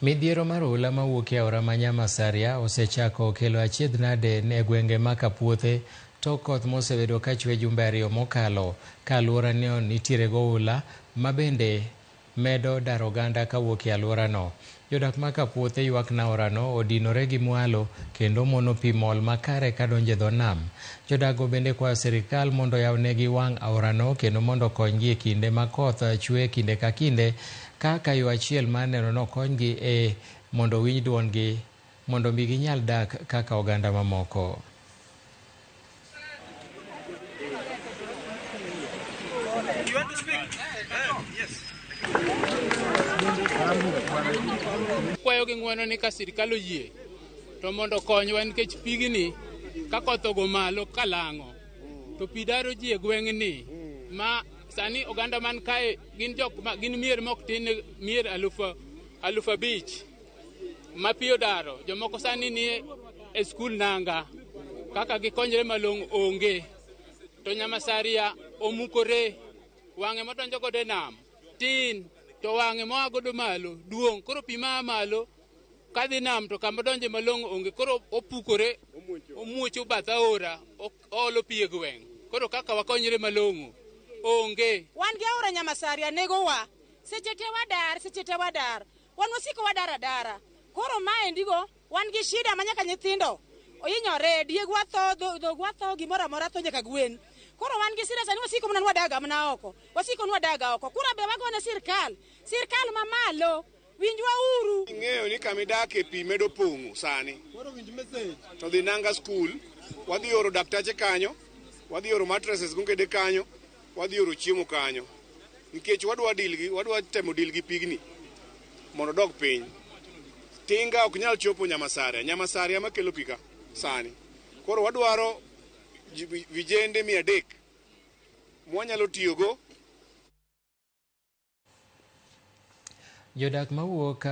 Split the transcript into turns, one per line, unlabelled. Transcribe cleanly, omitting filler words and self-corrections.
Midhiero mar oula mawuok e aora ma Nyamasaria osechako kelo achiedh nade ne gwenge ma Kapuothe tok koth mosebedo ka chwe jumbe 2 mokalo ka alworano nitiere go oula ma bende medo dar oganda kawuok e alworano. Jodak ma Kapuothe ywak na aorano odinore gi mwalo kendo mono pi mol makare kadonjo e dho nam. Jodago bende kwayo sirikal mondo yawnegi wang' aorano kendo mondo konygi e kinde ma koth chwe kinde ka kinde, kaka yo achiel mar neno nokonygi e mondo winj duondgi mondo mi ginyal dak kaka oganda mamoko.
Kwayo gi ng'wono ni ka sirikal oyie to mondo konywa nikech pigni ka koth ogo malo kalang'o to pi daro ji e gweng'ni ma sani oganda man kae gin mier mok tin, mier 5,000 ma pi odaro. Jomoko sani ni e skul nanga kaka gikonyre malong' onge. To Nyamasaria omukore, wang'e modonjo godo e nam tin to wang'e moa godo malo duong'. Koro pi maa malo kadhi nam to kama donje malong' onge, koro opukore, omuocho bath aora, olo pi e gweng'. Koro kaka wakonyre malong'o onge.
Wan gi aora Nyamasaria negowa, seche te wadar. Wan wasiko wadar adara. Koro maendi go wan gi shida manyaka nyithindo ohinyore, diegwa tho, dhogwa tho, gimoro amora tho nyaka gwen. Koro wan gi shida sani wasiko mana wadaga mana oko. Wasiko wadaga oko. Kura be wagone sirkal mamalo. Winjwa uru.
Ing'eyo ni kamidake pi medo pong'o sani.
Koro winj message.
To dhi nanga skul, wadhi oro daktache kanyo, wadhi oro mattresses gongede kanyo, wadhi oro chiemo kanyo. Nikech wadwa temo dil gi pigni mondo dog piny. Tinga ok nyal chopo Nyamasaria makelo pika sani. Koro wadwaro vijende 300 mwanyalo tiyogo.
Jodak mawuok